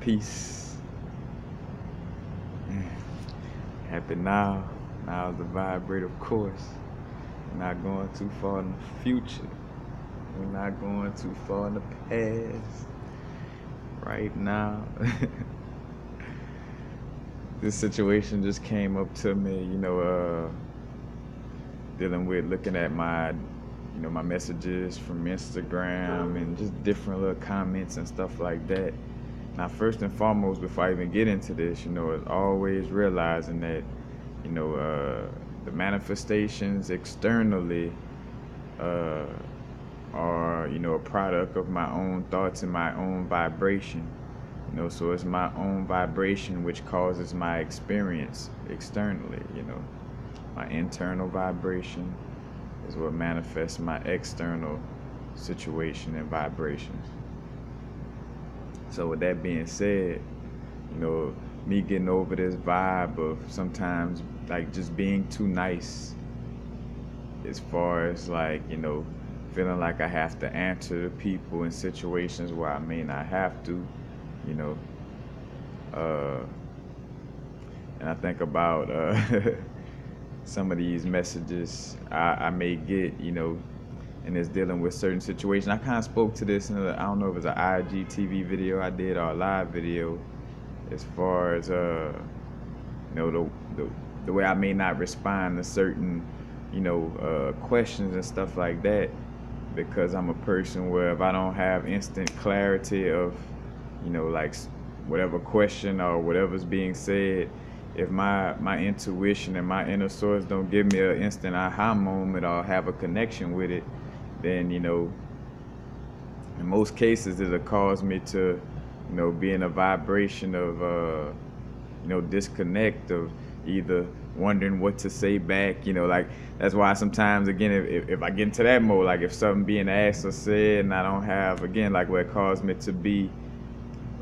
Peace. Happy now. Now's the vibrate, of course. We're not going too far in the future. We're not going too far in the past. Right now. This situation just came up to me, dealing with looking at my messages from Instagram and just different little comments and stuff like that. Now, first and foremost, before I even get into this, is always realizing that, the manifestations externally are, a product of my own thoughts and my own vibration. So it's my own vibration which causes my experience externally. My internal vibration is what manifests my external situation and vibrations. So with that being said, me getting over this vibe of sometimes like just being too nice as far as like, feeling like I have to answer to people in situations where I may not have to, you know. And I think about some of these messages I may get, and it's dealing with certain situations. I kind of spoke to this in I don't know if it was an IGTV video I did or a live video, as far as the way I may not respond to certain questions and stuff like that, because I'm a person where if I don't have instant clarity of like whatever question or whatever's being said, if my intuition and my inner source don't give me an instant aha moment or have a connection with it, then in most cases it'll cause me to be in a vibration of disconnect, of either wondering what to say back, like that's why sometimes again if I get into that mode, like if something being asked or said and I don't have, again, like what caused me to be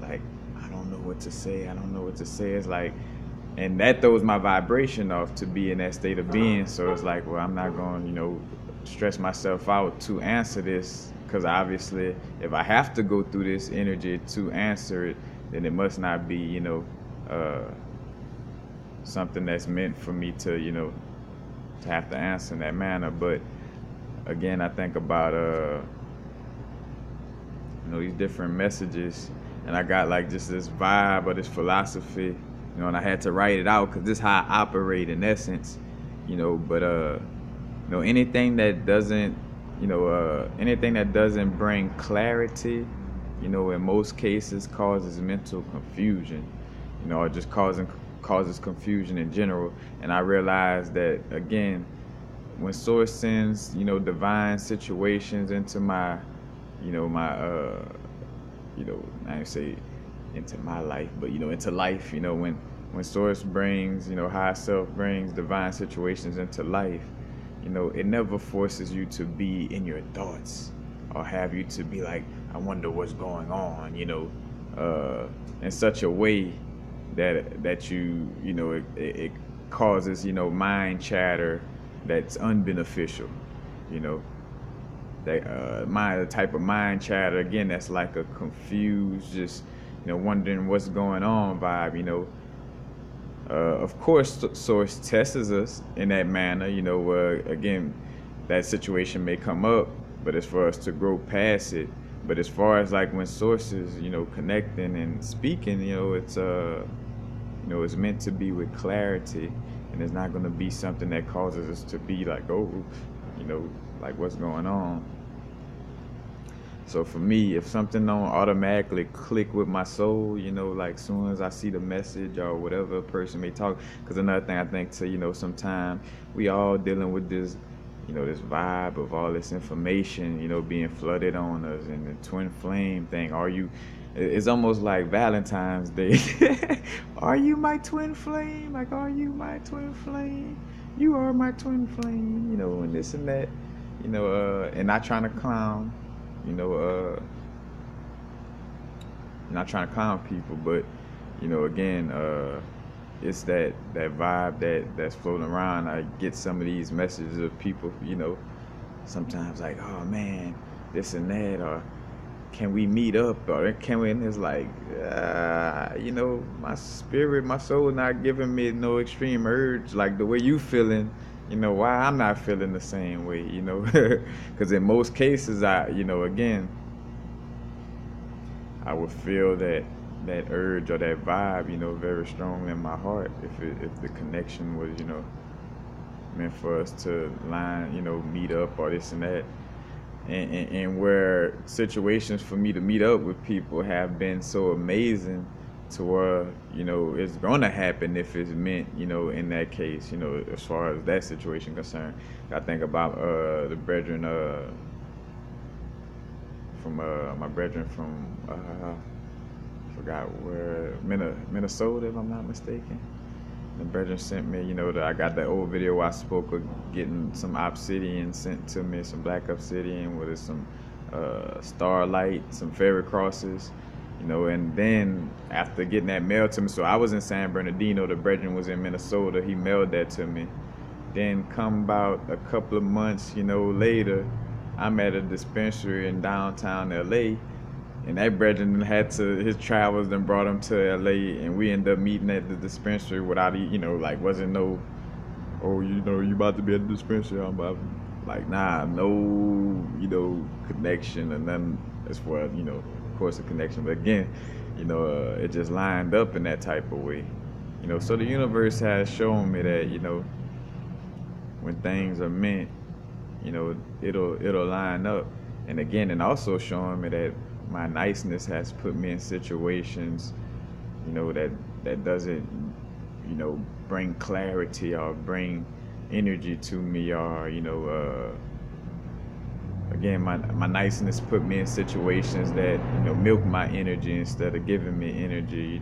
like, I don't know what to say, it's like, and that throws my vibration off to be in that state of being. So it's like, well, I'm not going stress myself out to answer this, because obviously if I have to go through this energy to answer it, then it must not be something that's meant for me to to have to answer in that manner. But again, I think about these different messages, and I got like just this vibe or this philosophy, and I had to write it out because this is how I operate in essence, but anything that doesn't bring clarity, in most cases causes mental confusion, or just causes confusion in general. And I realized that, again, when source sends divine situations into my I ain't say into my life, but into life, when source brings, higher self brings divine situations into life, it never forces you to be in your thoughts or have you to be like, I wonder what's going on, in such a way that it causes mind chatter that's unbeneficial, that the type of mind chatter, again, that's like a confused, just wondering what's going on vibe. Of course, source tests us in that manner, again, that situation may come up, but it's for us to grow past it. But as far as like when source is connecting and speaking, it's meant to be with clarity, and it's not going to be something that causes us to be like, oh, like what's going on. So for me, if something don't automatically click with my soul, like soon as I see the message or whatever a person may talk, because another thing I think too, sometimes we all dealing with this, this vibe of all this information, being flooded on us, and the twin flame thing. It's almost like Valentine's Day. Are you my twin flame? Like, are you my twin flame? You are my twin flame, and this and that, and not trying to clown, not trying to clown people, but again, it's that vibe that's floating around. I get some of these messages of people, sometimes like, oh man, this and that, or can we meet up, or can we? And it's like, my spirit, my soul not giving me no extreme urge like the way you feeling. Why I'm not feeling the same way, because in most cases, again, I would feel that urge or that vibe, very strongly in my heart if the connection was, meant for us to meet up or this and that. And where situations for me to meet up with people have been so amazing to where it's gonna happen if it's meant, in that case, as far as that situation concerned. I think about the brethren from my brethren from forgot where, Minnesota, if I'm not mistaken. The brethren sent me, I got that old video where I spoke of getting some obsidian sent to me, some black obsidian with some starlight, some fairy crosses, and then after getting that mailed to me, so I was in San Bernardino, the brethren was in Minnesota, he mailed that to me. Then come about a couple of months, later, I'm at a dispensary in downtown LA, and that brethren had to, his travels then brought him to LA, and we ended up meeting at the dispensary without, like, wasn't no, oh, you about to be at the dispensary, I'm about, like, nah, no, connection and nothing as far as, of course, a connection. But again, it just lined up in that type of way. So the universe has shown me that, when things are meant, it'll line up. And again, and also showing me that my niceness has put me in situations, that doesn't, bring clarity or bring energy to me, or again, my niceness put me in situations that milk my energy instead of giving me energy,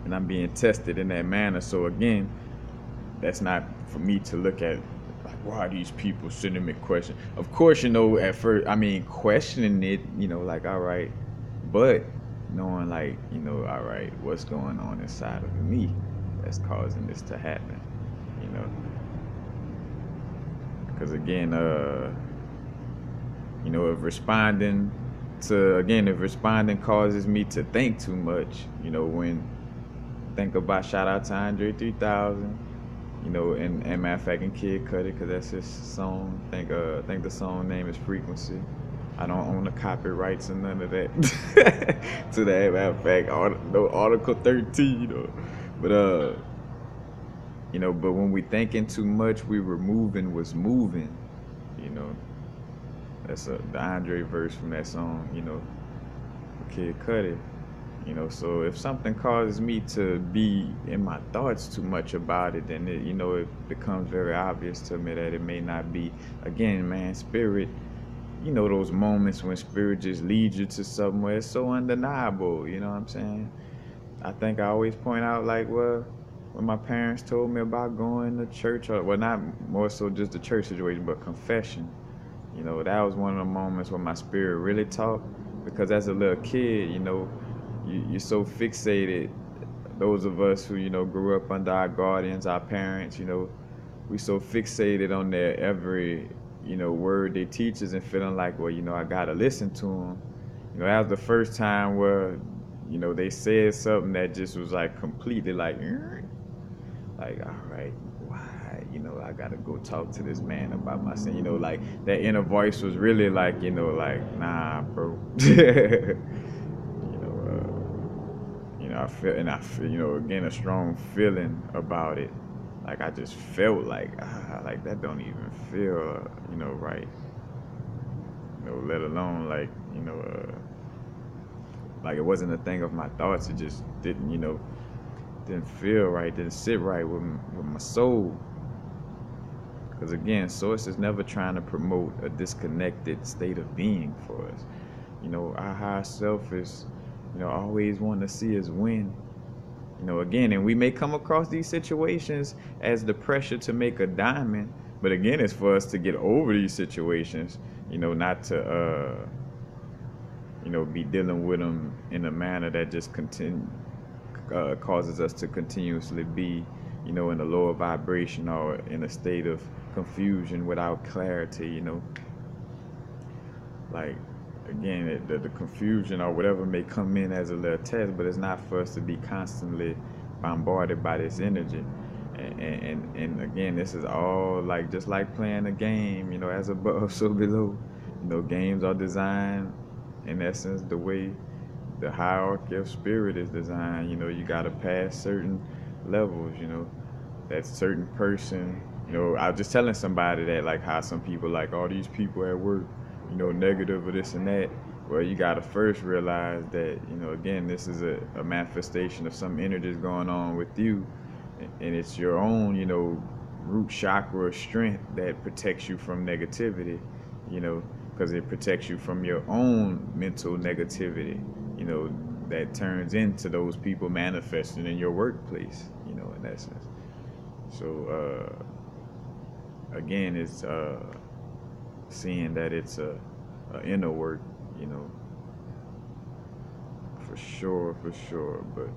and I'm being tested in that manner. So again, that's not for me to look at like, why are these people sending me questions? Of course, at first, I mean, questioning it, like, all right, but knowing, like, all right, what's going on inside of me that's causing this to happen, because again, if responding causes me to think too much, when think about, shout out to Andre 3000, and matter of fact, and Kid Cudi, because that's his song. I think the song name is Frequency. I don't own the copyrights and none of that. To that matter of fact, no Article 13, but but when we thinking too much, we removing what's moving, That's the Andre verse from that song, Kid Cudi. So if something causes me to be in my thoughts too much about it, then it becomes very obvious to me that it may not be. Again, man, spirit, those moments when spirit just leads you to somewhere, it's so undeniable, you know what I'm saying? I think I always point out, like, well, when my parents told me about going to church, or, well, not more so just the church situation, but confession, that was one of the moments when my spirit really talked, because as a little kid, you're so fixated. Those of us who grew up under our guardians, our parents, we so fixated on their every word they teach us, and feeling like, well, I gotta listen to them. That was the first time where they said something that just was like completely like all right, why I gotta go talk to this man about my sin. Like that inner voice was really like like, nah, bro. I feel, and I feel, again, a strong feeling about it. Like I just felt like, like that don't even feel, right. Let alone like, like it wasn't a thing of my thoughts. It just didn't feel right, didn't sit right with my soul. Because again, Source is never trying to promote a disconnected state of being for us. Our higher self is, always wanting to see us win. Again, and we may come across these situations as the pressure to make a diamond, but again, it's for us to get over these situations, not to, be dealing with them in a manner that just causes us to continuously be, in a lower vibration or in a state of confusion without clarity, like, again, the confusion or whatever may come in as a little test, but it's not for us to be constantly bombarded by this energy. And again, this is all like just like playing a game, as above, so below. Games are designed in essence the way the hierarchy of spirit is designed. You got to pass certain levels. That certain person. I was just telling somebody that, like, how some people like all these people at work, negative or this and that. Well, you got to first realize that, again, this is a manifestation of some energies going on with you, and it's your own, root chakra of strength that protects you from negativity, because it protects you from your own mental negativity, that turns into those people manifesting in your workplace, in essence. So, again, it's seeing that it's a inner work, for sure, for sure. But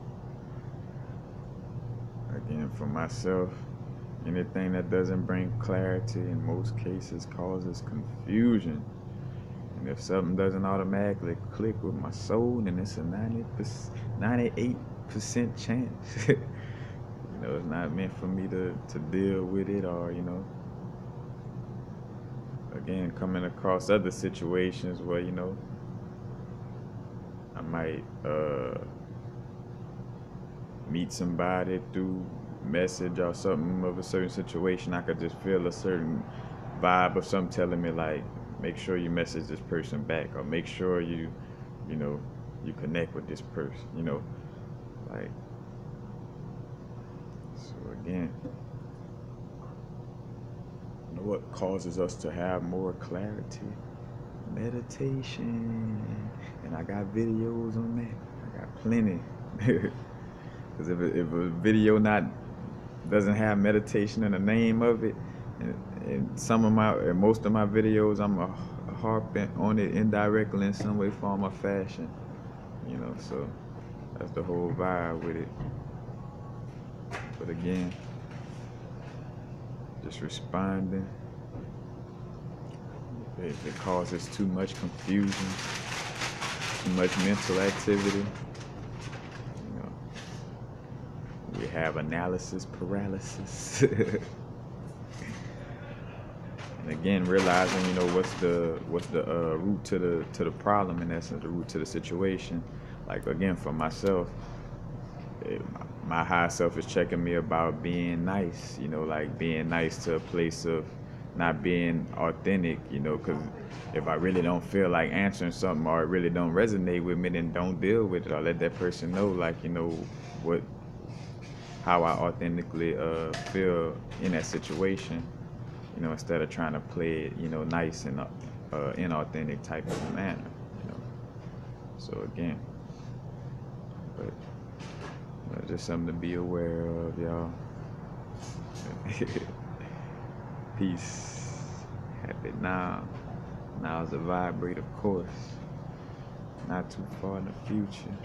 again, for myself, anything that doesn't bring clarity in most cases causes confusion. And if something doesn't automatically click with my soul, then it's a 98% chance. It's not meant for me to deal with it, or, again, coming across other situations where, I might meet somebody through message or something of a certain situation. I could just feel a certain vibe of something telling me, like, make sure you message this person back, or make sure you connect with this person, like. So again, what causes us to have more clarity? Meditation. And I got videos on that. I got plenty. Because if a video doesn't have meditation in the name of it, and most of my videos, I'm harping on it indirectly in some way, form, or fashion. So that's the whole vibe with it. But again, just responding. If it causes too much confusion, too much mental activity, we have analysis paralysis. And again, realizing, what's the root to the problem, in essence, the root to the situation. Like, again, for myself, my high self is checking me about being nice, like being nice to a place of not being authentic, because if I really don't feel like answering something, or it really don't resonate with me, then don't deal with it, or let that person know, like, how I authentically feel in that situation, instead of trying to play it, nice and inauthentic type of manner, So again, but just something to be aware of, y'all. Peace. Happy now. Now is a vibrate, of course. Not too far in the future.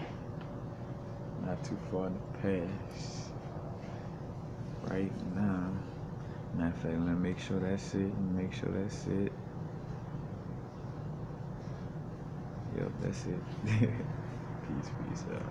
Not too far in the past. Right now. Matter of fact, let me make sure that's it. Yep, that's it. Peace out.